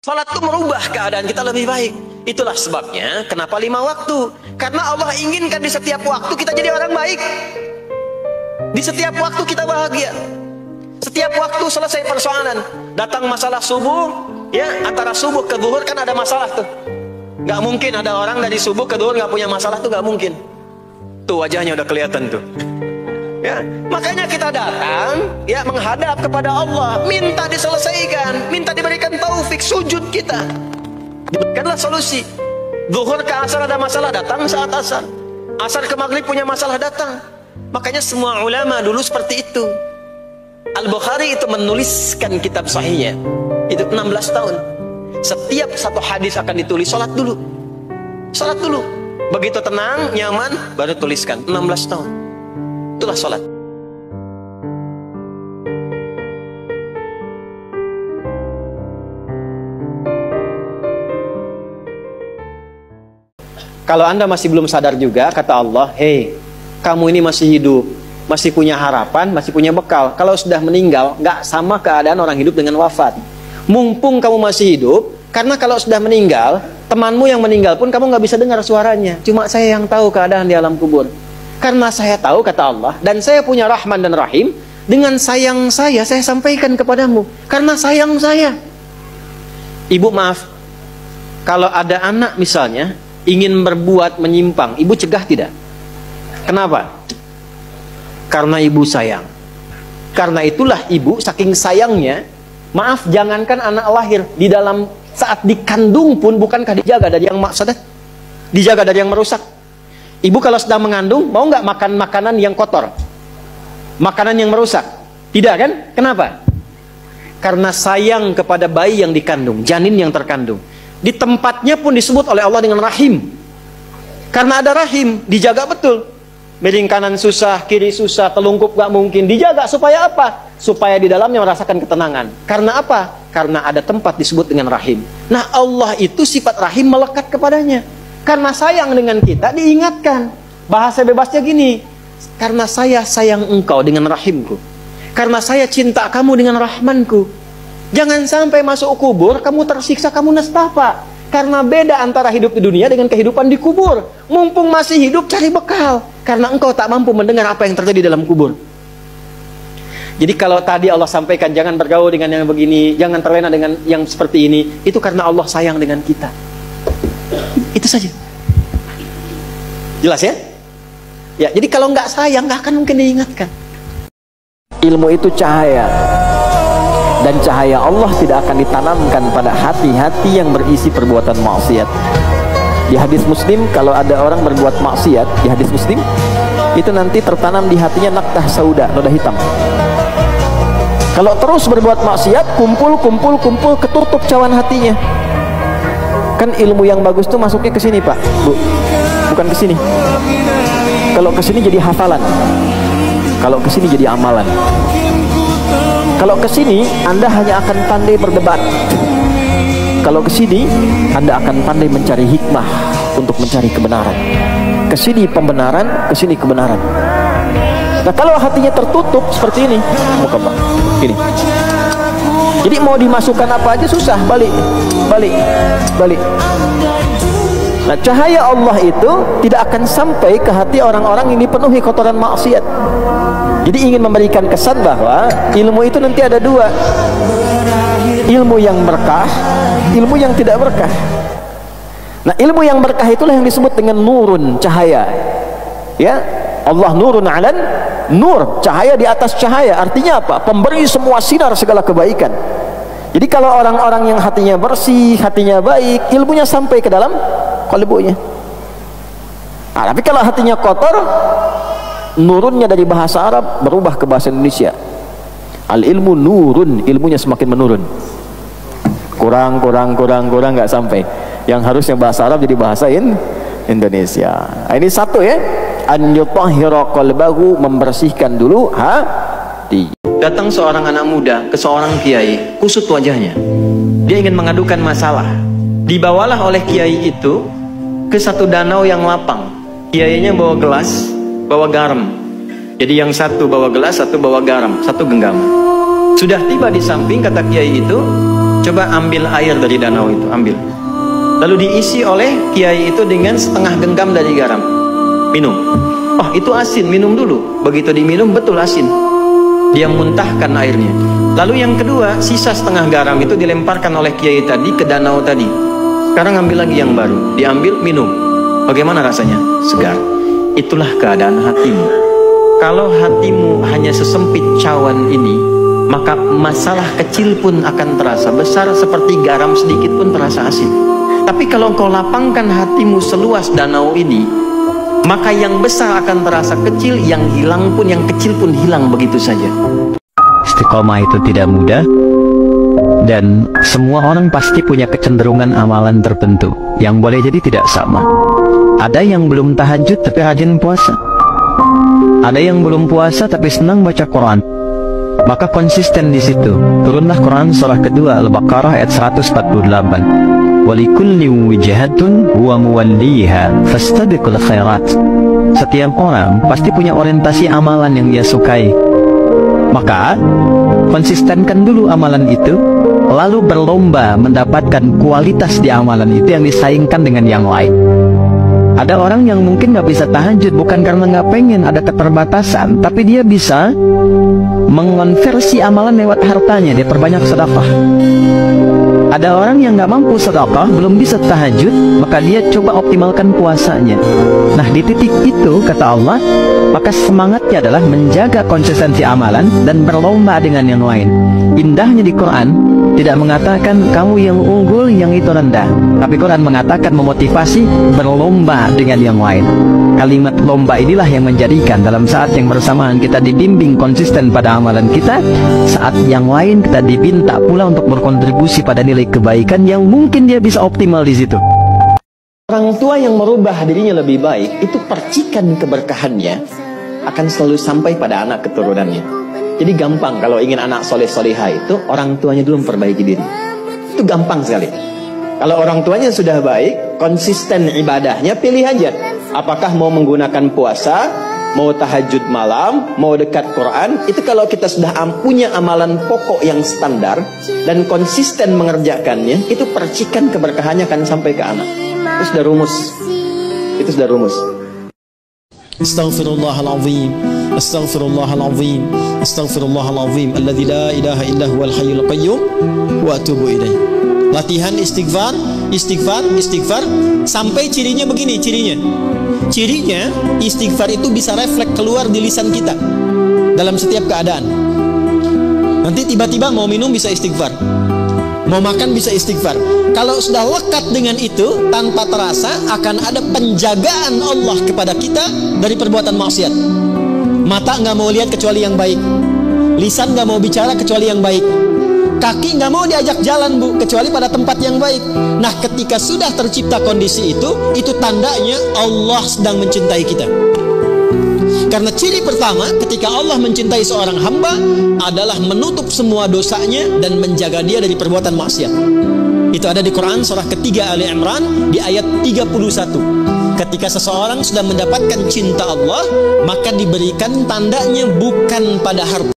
Salat itu merubah keadaan kita lebih baik. Itulah sebabnya kenapa 5 waktu. Karena Allah inginkan di setiap waktu kita jadi orang baik. Di setiap waktu kita bahagia. Setiap waktu selesai persoalan. Datang masalah subuh, ya, antara subuh ke zuhur kan ada masalah tuh. Gak mungkin ada orang dari subuh ke zuhur gak punya masalah tuh, gak mungkin. Tuh wajahnya udah kelihatan tuh. Ya, makanya kita datang, ya, menghadap kepada Allah, minta diselesaikan, minta diberikan taufik, sujud kita. Diberikanlah solusi. Zuhur ke asar ada masalah, datang saat asar. Asar ke maghrib punya masalah, datang. Makanya semua ulama dulu seperti itu. Al-Bukhari itu menuliskan kitab sahihnya itu 16 tahun. Setiap satu hadis akan ditulis, salat dulu. Salat dulu. Begitu tenang, nyaman, baru tuliskan. 16 tahun. Itulah salat. Kalau Anda masih belum sadar juga, kata Allah, hei, kamu ini masih hidup, masih punya harapan, masih punya bekal. Kalau sudah meninggal, nggak sama keadaan orang hidup dengan wafat. Mumpung kamu masih hidup, karena kalau sudah meninggal, temanmu yang meninggal pun kamu nggak bisa dengar suaranya. Cuma saya yang tahu keadaan di alam kubur. Karena saya tahu, kata Allah, dan saya punya Rahman dan Rahim, dengan sayang saya sampaikan kepadamu. Karena sayang saya. Ibu maaf, kalau ada anak misalnya, ingin berbuat menyimpang, ibu cegah tidak? Kenapa? Karena ibu sayang. Karena itulah ibu saking sayangnya, maaf, jangankan anak lahir, di dalam saat dikandung pun bukankah dijaga dari yang maksadat? Dijaga dari yang merusak. Ibu kalau sedang mengandung, mau nggak makan makanan yang kotor? Makanan yang merusak? Tidak kan? Kenapa? Karena sayang kepada bayi yang dikandung, janin yang terkandung. Di tempatnya pun disebut oleh Allah dengan rahim. Karena ada rahim, dijaga betul. Miring kanan susah, kiri susah, telungkup gak mungkin. Dijaga supaya apa? Supaya di dalamnya merasakan ketenangan. Karena apa? Karena ada tempat disebut dengan rahim. Nah, Allah itu sifat rahim melekat kepadanya. Karena sayang dengan kita, diingatkan. Bahasa bebasnya gini, karena saya sayang engkau dengan rahimku. Karena saya cinta kamu dengan rahmanku. Jangan sampai masuk kubur, kamu tersiksa, kamu nestapa. Karena beda antara hidup di dunia dengan kehidupan di kubur. Mumpung masih hidup, cari bekal. Karena engkau tak mampu mendengar apa yang terjadi dalam kubur. Jadi kalau tadi Allah sampaikan, jangan bergaul dengan yang begini, jangan terlena dengan yang seperti ini, itu karena Allah sayang dengan kita. Itu saja. Jelas ya? Ya, jadi kalau nggak sayang, nggak akan mungkin diingatkan. Ilmu itu cahaya. Dan cahaya Allah tidak akan ditanamkan pada hati-hati yang berisi perbuatan maksiat. Di hadis Muslim, kalau ada orang berbuat maksiat, di hadis Muslim, itu nanti tertanam di hatinya naktah sauda, noda hitam. Kalau terus berbuat maksiat, kumpul, ketutup cawan hatinya. Kan ilmu yang bagus tuh masuknya ke sini, Pak, Bu. Bukan ke sini. Kalau ke sini jadi hafalan. Kalau ke sini jadi amalan. Kalau ke sini Anda hanya akan pandai berdebat. Kalau ke sini Anda akan pandai mencari hikmah untuk mencari kebenaran. Ke sini pembenaran, ke sini kebenaran. Nah, kalau hatinya tertutup seperti ini, muka Pak, ini. Jadi mau dimasukkan apa aja susah, balik. Nah, cahaya Allah itu tidak akan sampai ke hati orang-orang yang dipenuhi kotoran maksiat. Jadi ingin memberikan kesan bahwa ilmu itu nanti ada dua. Ilmu yang berkah, ilmu yang tidak berkah. Nah, ilmu yang berkah itulah yang disebut dengan nurun, cahaya. Ya, Allah nurun alan nur, cahaya di atas cahaya. Artinya apa? Pemberi semua sinar segala kebaikan. Jadi kalau orang-orang yang hatinya bersih, hatinya baik, ilmunya sampai ke dalam qalbunya. Nah, tapi kalau hatinya kotor, nurunnya dari bahasa Arab berubah ke bahasa Indonesia. Al ilmu nurun, ilmunya semakin menurun. Kurang nggak sampai. Yang harusnya bahasa Arab jadi bahasa Indonesia. Nah, ini satu ya. An yutahhira qalbahu, membersihkan dulu hati. Datang seorang anak muda ke seorang kiai, kusut wajahnya. Dia ingin mengadukan masalah. Dibawalah oleh kiai itu ke satu danau yang lapang. Kiainya bawa gelas, bawa garam. Jadi yang satu bawa gelas, satu bawa garam, satu genggaman. Sudah tiba di samping, kata kiai itu, Coba ambil air dari danau itu, ambil. Lalu diisi oleh kiai itu dengan setengah genggam dari garam. Minum. Oh, itu asin, minum dulu. Begitu diminum, betul asin. Dia muntahkan airnya. Lalu yang kedua, sisa setengah garam itu dilemparkan oleh kiai tadi ke danau tadi. Sekarang ambil lagi yang baru. Diambil, minum. Bagaimana rasanya? Segar. Itulah keadaan hatimu. Kalau hatimu hanya sesempit cawan ini, maka masalah kecil pun akan terasa besar, seperti garam sedikit pun terasa asin. Tapi kalau kau lapangkan hatimu seluas danau ini, maka yang besar akan terasa kecil, yang hilang pun, yang kecil pun hilang begitu saja. Istiqomah itu tidak mudah, dan semua orang pasti punya kecenderungan amalan tertentu yang boleh jadi tidak sama. Ada yang belum tahajud tapi rajin puasa. Ada yang belum puasa tapi senang baca Quran. Maka konsisten di situ. Turunlah Quran surah kedua Al-Baqarah ayat 148. Walikulli wijhatun huwa muwalliha fastabiqul khairat. Setiap orang pasti punya orientasi amalan yang dia sukai. Maka konsistenkan dulu amalan itu, lalu berlomba mendapatkan kualitas di amalan itu yang disaingkan dengan yang lain. Ada orang yang mungkin gak bisa tahajud bukan karena gak pengen, ada keterbatasan, tapi dia bisa mengonversi amalan lewat hartanya, dia perbanyak sedekah. Ada orang yang gak mampu sedekah, belum bisa tahajud, maka dia coba optimalkan puasanya. Nah, di titik itu kata Allah, maka semangatnya adalah menjaga konsistensi amalan dan berlomba dengan yang lain. Indahnya di Quran tidak mengatakan kamu yang unggul, yang itu rendah, tapi Quran mengatakan memotivasi berlomba dengan yang lain. Kalimat lomba inilah yang menjadikan dalam saat yang bersamaan kita dibimbing konsisten pada amalan kita, saat yang lain kita diminta pula untuk berkontribusi pada nilai kebaikan yang mungkin dia bisa optimal di situ. Orang tua yang merubah dirinya lebih baik, itu percikan keberkahannya akan selalu sampai pada anak keturunannya. Jadi gampang kalau ingin anak soleh-solehah itu, orang tuanya dulu memperbaiki diri. Itu gampang sekali. Kalau orang tuanya sudah baik, konsisten ibadahnya, pilih aja. Apakah mau menggunakan puasa, mau tahajud malam, mau dekat Quran. Itu kalau kita sudah punya amalan pokok yang standar dan konsisten mengerjakannya, itu percikan keberkahannya akan sampai ke anak. Itu sudah rumus. Itu sudah rumus. Astaghfirullahalazim, astaghfirullahalazim, astaghfirullahalazim, alladzi la ilaha illa huwal hayyul qayyum wa atubu ilaih. Latihan istighfar, istighfar, istighfar sampai cirinya begini, cirinya istighfar itu bisa refleks keluar di lisan kita dalam setiap keadaan. Nanti tiba-tiba mau minum bisa istighfar, mau makan bisa istighfar. Kalau sudah lekat dengan itu, tanpa terasa akan ada penjagaan Allah kepada kita dari perbuatan maksiat. Mata nggak mau lihat kecuali yang baik, lisan nggak mau bicara kecuali yang baik, kaki nggak mau diajak jalan bu kecuali pada tempat yang baik. Nah, ketika sudah tercipta kondisi itu tandanya Allah sedang mencintai kita. Karena ciri pertama ketika Allah mencintai seorang hamba adalah menutup semua dosanya dan menjaga dia dari perbuatan maksiat. Itu ada di Quran surah ketiga Ali Imran di ayat 31. Ketika seseorang sudah mendapatkan cinta Allah, maka diberikan tandanya bukan pada harta.